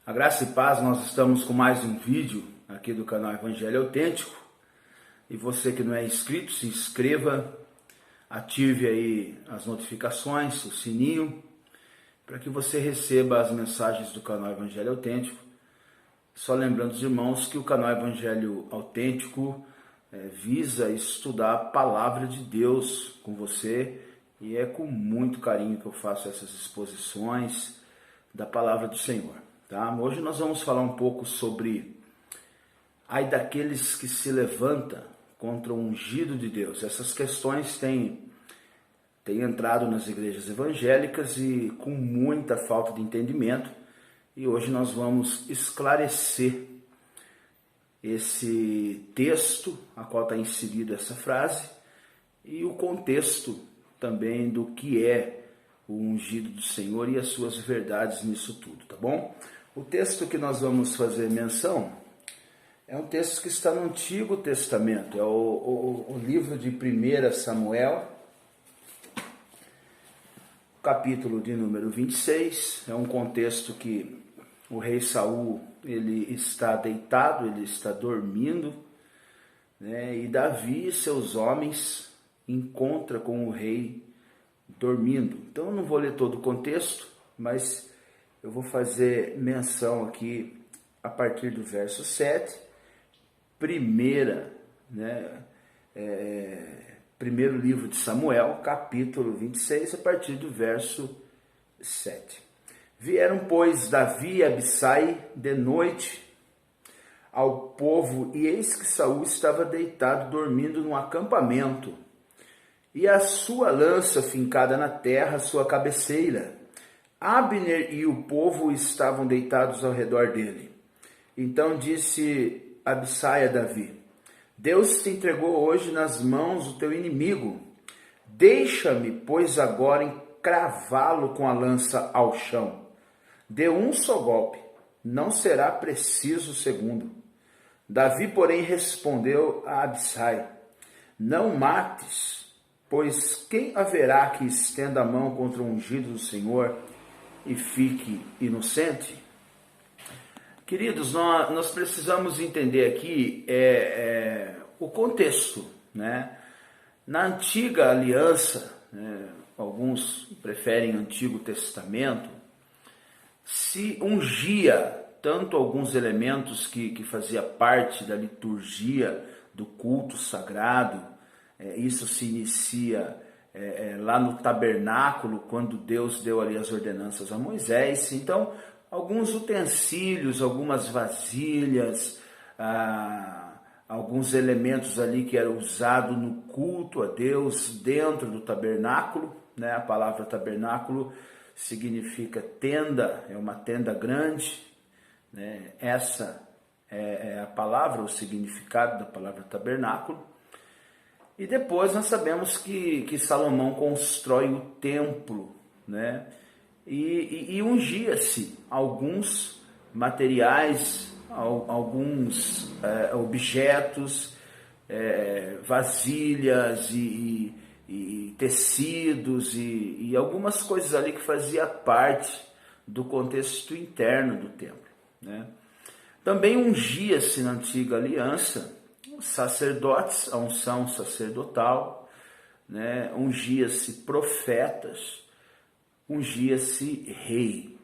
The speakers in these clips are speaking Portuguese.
A graça e paz, nós estamos com mais um vídeo aqui do canal Evangelho Autêntico. E você que não é inscrito, se inscreva, ative aí as notificações, o sininho, para que você receba as mensagens do canal Evangelho Autêntico. Só lembrando os irmãos que o canal Evangelho Autêntico visa estudar a palavra de Deus com você, e é com muito carinho que eu faço essas exposições da palavra do Senhor. Tá? Hoje nós vamos falar um pouco sobre ai daqueles que se levantam contra o ungido de Deus. Essas questões têm entrado nas igrejas evangélicas e com muita falta de entendimento, e hoje nós vamos esclarecer esse texto a qual está inserida essa frase e o contexto também do que é o ungido do Senhor e as suas verdades nisso tudo, tá bom? O texto que nós vamos fazer menção é um texto que está no Antigo Testamento, é o livro de 1 Samuel, capítulo de número 26, é um contexto que o rei Saul, ele está deitado, ele está dormindo, né? E Davi e seus homens encontram com o rei dormindo. Então eu não vou ler todo o contexto, mas eu vou fazer menção aqui a partir do verso 7, primeiro livro de Samuel, capítulo 26, a partir do verso 7. Vieram, pois, Davi e Abissai de noite ao povo, e eis que Saul estava deitado, dormindo num acampamento, e a sua lança fincada na terra, a sua cabeceira. Abner e o povo estavam deitados ao redor dele. Então disse Abissai a Davi: Deus te entregou hoje nas mãos o teu inimigo. Deixa-me, pois, agora encravá-lo com a lança ao chão. Dê um só golpe, não será preciso o segundo. Davi, porém, respondeu a Abissai: Não mates, pois quem haverá que estenda a mão contra o ungido do Senhor e fique inocente? Queridos, nós precisamos entender aqui o contexto, né? Na antiga aliança, alguns preferem Antigo Testamento, se ungia tanto alguns elementos que fazia parte da liturgia do culto sagrado. Isso se inicia lá no tabernáculo, quando Deus deu ali as ordenanças a Moisés. Então, alguns utensílios, algumas vasilhas, alguns elementos ali que eram usados no culto a Deus dentro do tabernáculo, né? A palavra tabernáculo significa tenda, é uma tenda grande, né? Essa é a palavra, o significado da palavra tabernáculo. E depois nós sabemos que Salomão constrói o templo, né? E ungia-se alguns materiais, alguns objetos, vasilhas e tecidos e algumas coisas ali que fazia parte do contexto interno do templo, né? Também ungia-se na antiga aliança sacerdotes, a unção sacerdotal, né? Ungia-se profetas, ungia-se rei.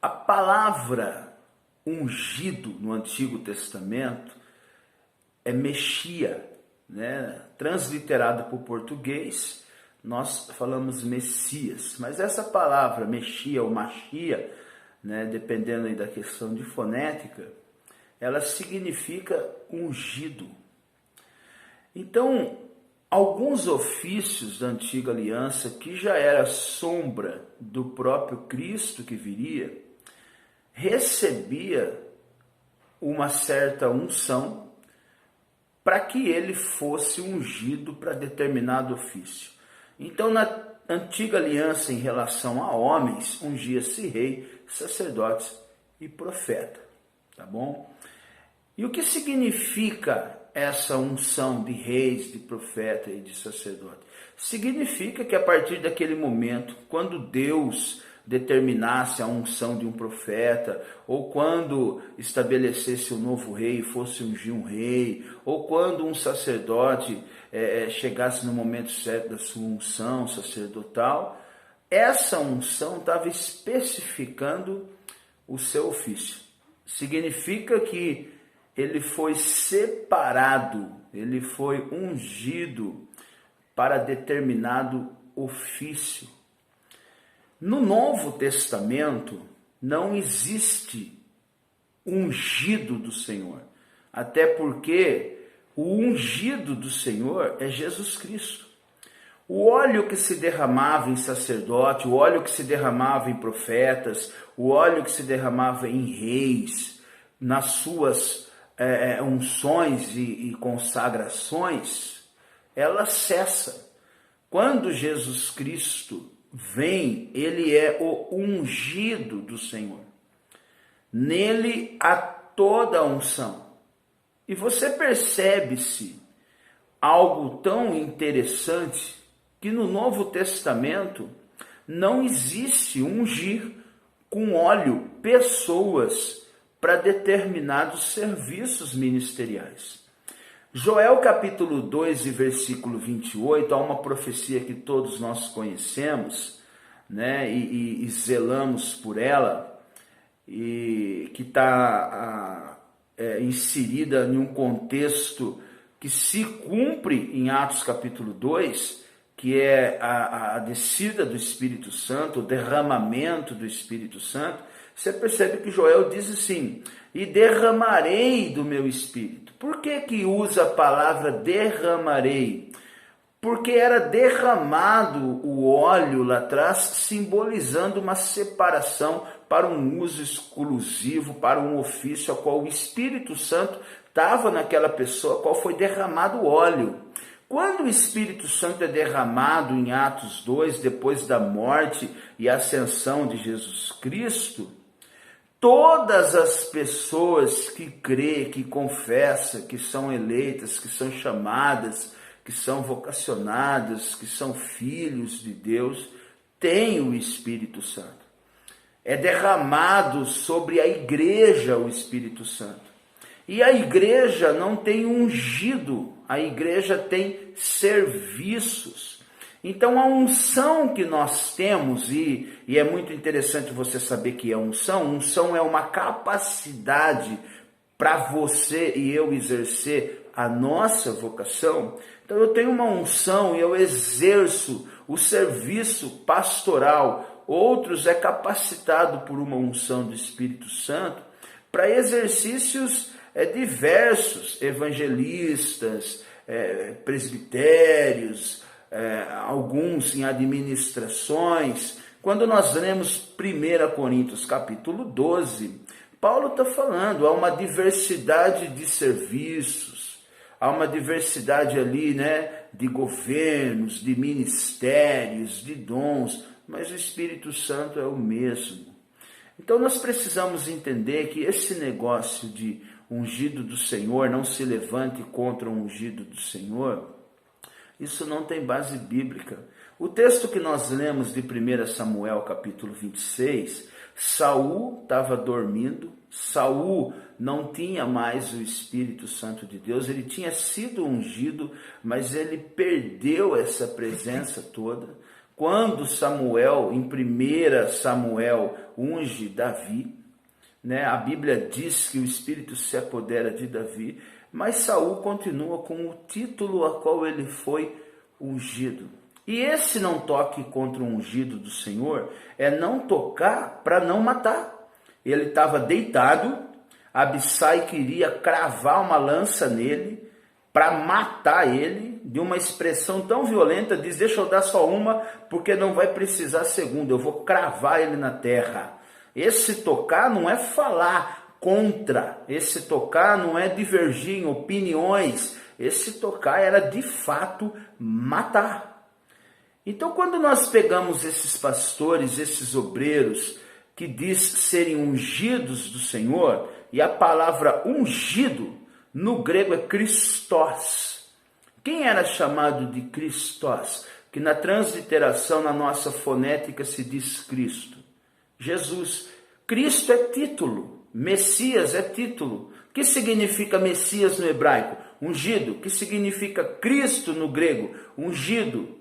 A palavra ungido no Antigo Testamento é Mexia, né? Transliterada para o português, nós falamos Messias, mas essa palavra Mexia ou Machia, né? Dependendo aí da questão de fonética, ela significa ungido. Então, alguns ofícios da antiga aliança, que já era sombra do próprio Cristo que viria, recebia uma certa unção para que ele fosse ungido para determinado ofício. Então, na antiga aliança, em relação a homens, ungia-se rei, sacerdotes e profeta, tá bom? E o que significa essa unção de reis, de profeta e de sacerdote? Significa que a partir daquele momento, quando Deus determinasse a unção de um profeta, ou quando estabelecesse um novo rei, fosse ungir um rei, ou quando um sacerdote chegasse no momento certo da sua unção sacerdotal, essa unção estava especificando o seu ofício. Significa que ele foi separado, ele foi ungido para determinado ofício. No Novo Testamento não existe ungido do Senhor, até porque o ungido do Senhor é Jesus Cristo. O óleo que se derramava em sacerdote, o óleo que se derramava em profetas, o óleo que se derramava em reis, nas suas unções e consagrações, ela cessa. Quando Jesus Cristo vem, ele é o ungido do Senhor. Nele há toda a unção. E você percebe-se algo tão interessante que no Novo Testamento não existe ungir com óleo pessoas para determinados serviços ministeriais. Joel capítulo 2 e versículo 28, há uma profecia que todos nós conhecemos, né, e zelamos por ela, e que está inserida em um contexto que se cumpre em Atos capítulo 2, que é a descida do Espírito Santo, o derramamento do Espírito Santo. Você percebe que Joel diz assim: e derramarei do meu Espírito. Por que usa a palavra derramarei? Porque era derramado o óleo lá atrás, simbolizando uma separação para um uso exclusivo, para um ofício ao qual o Espírito Santo estava naquela pessoa, ao qual foi derramado o óleo. Quando o Espírito Santo é derramado em Atos 2, depois da morte e ascensão de Jesus Cristo, todas as pessoas que crê, que confessa, que são eleitas, que são chamadas, que são vocacionadas, que são filhos de Deus, têm o Espírito Santo. É derramado sobre a igreja o Espírito Santo. E a igreja não tem ungido, a igreja tem serviços. Então a unção que nós temos, e é muito interessante você saber que é unção é uma capacidade para você e eu exercer a nossa vocação. Então eu tenho uma unção e eu exerço o serviço pastoral. Outros é capacitado por uma unção do Espírito Santo para exercícios diversos, evangelistas, presbitérios, alguns em administrações. Quando nós lemos 1 Coríntios capítulo 12, Paulo está falando, há uma diversidade de serviços, há uma diversidade ali, né, de governos, de ministérios, de dons, mas o Espírito Santo é o mesmo. Então nós precisamos entender que esse negócio de ungido do Senhor, não se levante contra o ungido do Senhor, isso não tem base bíblica. O texto que nós lemos de 1 Samuel capítulo 26, Saul estava dormindo, Saul não tinha mais o Espírito Santo de Deus, ele tinha sido ungido, mas ele perdeu essa presença toda. Quando Samuel, em 1 Samuel, unge Davi, né, a Bíblia diz que o Espírito se apodera de Davi, mas Saul continua com o título a qual ele foi ungido. E esse não toque contra o ungido do Senhor é não tocar para não matar. Ele estava deitado, Abissai queria cravar uma lança nele para matar ele, de uma expressão tão violenta, diz: deixa eu dar só uma, porque não vai precisar segunda, eu vou cravar ele na terra. Esse tocar não é falar contra, esse tocar não é divergir em opiniões, esse tocar era de fato matar. Então quando nós pegamos esses pastores, esses obreiros, que diz serem ungidos do Senhor, e a palavra ungido no grego é Christos. Quem era chamado de Christos? Que na transliteração, na nossa fonética, se diz Cristo. Jesus. Cristo é título, Messias é título. O que significa Messias no hebraico? Ungido. O que significa Cristo no grego? Ungido.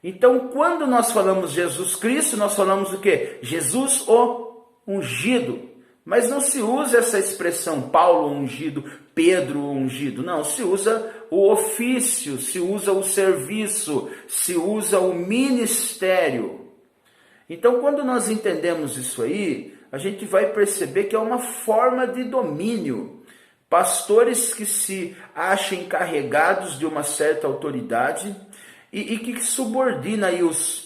Então, quando nós falamos Jesus Cristo, nós falamos o quê? Jesus o ungido. Mas não se usa essa expressão Paulo ungido, Pedro ungido. Não, se usa o ofício, se usa o serviço, se usa o ministério. Então, quando nós entendemos isso aí, a gente vai perceber que é uma forma de domínio. Pastores que se acham encarregados de uma certa autoridade e que subordina aí os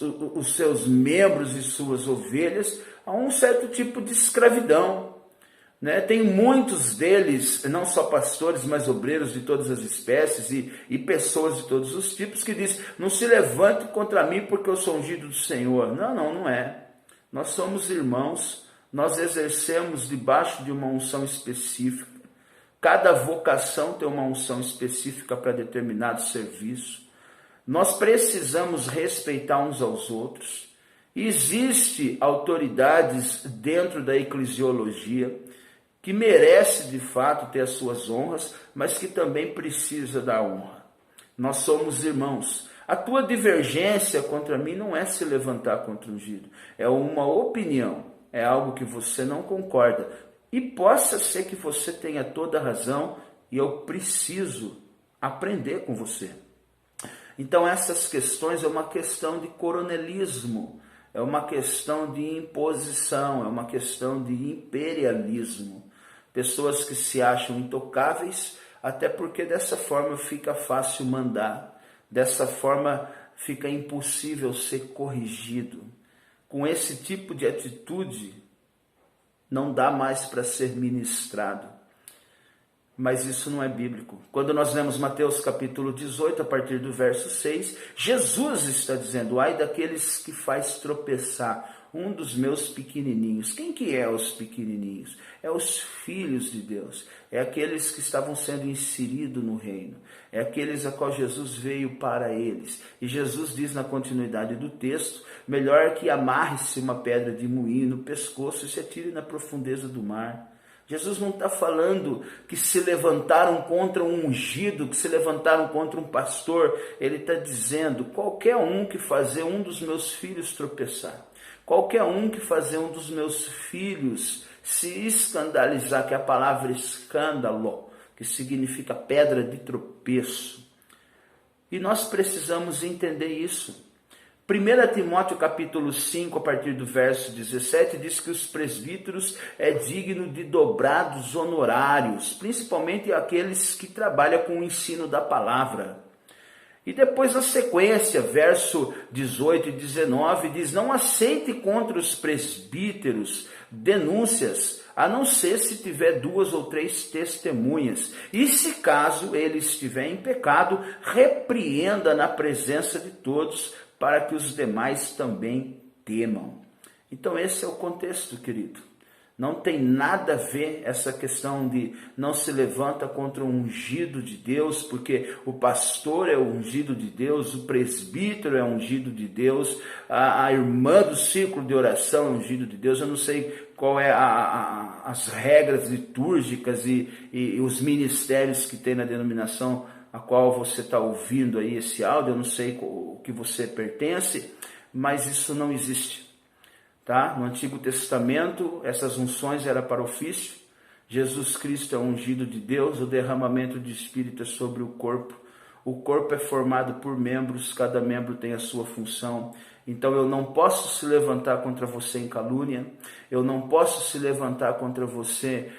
seus membros e suas ovelhas a um certo tipo de escravidão. Né? Tem muitos deles, não só pastores, mas obreiros de todas as espécies e pessoas de todos os tipos que dizem, não se levante contra mim porque eu sou ungido do Senhor. Não é. Nós somos irmãos, nós exercemos debaixo de uma unção específica. Cada vocação tem uma unção específica para determinado serviço. Nós precisamos respeitar uns aos outros. Existem autoridades dentro da eclesiologia que merece de fato ter as suas honras, mas que também precisa da honra. Nós somos irmãos. A tua divergência contra mim não é se levantar contra o ungido, é uma opinião, é algo que você não concorda. E possa ser que você tenha toda a razão e eu preciso aprender com você. Então essas questões é uma questão de coronelismo, é uma questão de imposição, é uma questão de imperialismo. Pessoas que se acham intocáveis, até porque dessa forma fica fácil mandar, dessa forma fica impossível ser corrigido. Com esse tipo de atitude, não dá mais para ser ministrado. Mas isso não é bíblico. Quando nós lemos Mateus capítulo 18, a partir do verso 6, Jesus está dizendo, ai daqueles que faz tropeçar um dos meus pequenininhos. Quem que é os pequenininhos? É os filhos de Deus. É aqueles que estavam sendo inseridos no reino. É aqueles a qual Jesus veio para eles. E Jesus diz na continuidade do texto, melhor que amarre-se uma pedra de moinho no pescoço e se atire na profundeza do mar. Jesus não está falando que se levantaram contra um ungido, que se levantaram contra um pastor. Ele está dizendo, qualquer um que fazer um dos meus filhos tropeçar, qualquer um que fazer um dos meus filhos se escandalizar, que é a palavra escândalo, que significa pedra de tropeço. E nós precisamos entender isso. 1 Timóteo capítulo 5, a partir do verso 17, diz que os presbíteros é digno de dobrados honorários, principalmente aqueles que trabalham com o ensino da palavra. E depois na sequência, verso 18 e 19, diz, não aceite contra os presbíteros denúncias, a não ser se tiver 2 ou 3 testemunhas. E se caso ele estiver em pecado, repreenda na presença de todos, para que os demais também temam. Então esse é o contexto, querido. Não tem nada a ver essa questão de não se levanta contra o ungido de Deus, porque o pastor é o ungido de Deus, o presbítero é ungido de Deus, a irmã do círculo de oração é ungido de Deus. Eu não sei qual é as regras litúrgicas e os ministérios que tem na denominação a qual você está ouvindo aí esse áudio, eu não sei o que você pertence, mas isso não existe. Tá? No Antigo Testamento, essas unções eram para ofício. Jesus Cristo é ungido de Deus, o derramamento de Espírito é sobre o corpo. O corpo é formado por membros, cada membro tem a sua função. Então eu não posso se levantar contra você em calúnia, eu não posso se levantar contra você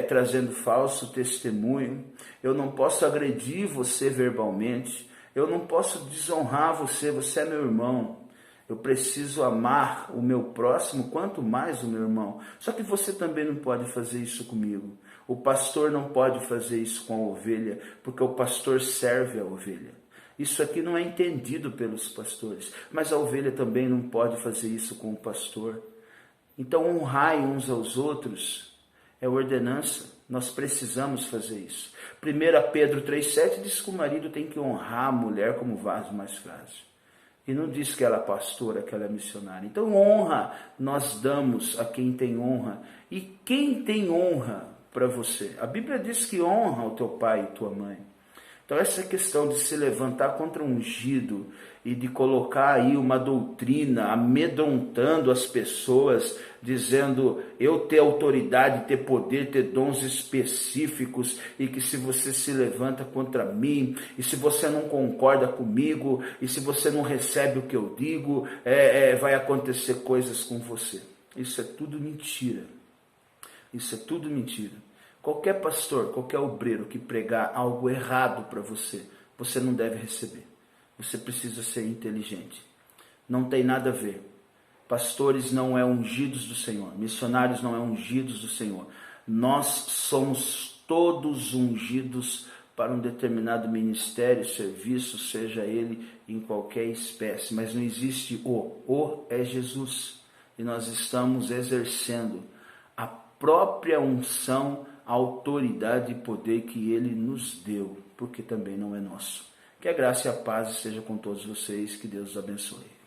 trazendo falso testemunho, eu não posso agredir você verbalmente, eu não posso desonrar você, você é meu irmão. Eu preciso amar o meu próximo, quanto mais o meu irmão. Só que você também não pode fazer isso comigo. O pastor não pode fazer isso com a ovelha, porque o pastor serve a ovelha. Isso aqui não é entendido pelos pastores, mas a ovelha também não pode fazer isso com o pastor. Então honrai uns aos outros é ordenança, nós precisamos fazer isso. 1 Pedro 3,7 diz que o marido tem que honrar a mulher como vaso mais frágil. E não diz que ela é pastora, que ela é missionária. Então honra nós damos a quem tem honra. E quem tem honra para você? A Bíblia diz que honra o teu pai e tua mãe. Então essa questão de se levantar contra um ungido e de colocar aí uma doutrina amedrontando as pessoas, dizendo eu ter autoridade, ter poder, ter dons específicos, e que se você se levanta contra mim, e se você não concorda comigo, e se você não recebe o que eu digo, vai acontecer coisas com você. Isso é tudo mentira. Isso é tudo mentira. Qualquer pastor, qualquer obreiro que pregar algo errado para você, você não deve receber. Você precisa ser inteligente. Não tem nada a ver. Pastores não é ungidos do Senhor. Missionários não é ungidos do Senhor. Nós somos todos ungidos para um determinado ministério, serviço, seja ele em qualquer espécie. Mas não existe o é Jesus. E nós estamos exercendo a própria unção, a autoridade e poder que Ele nos deu, porque também não é nosso. Que a graça e a paz esteja com todos vocês, que Deus os abençoe.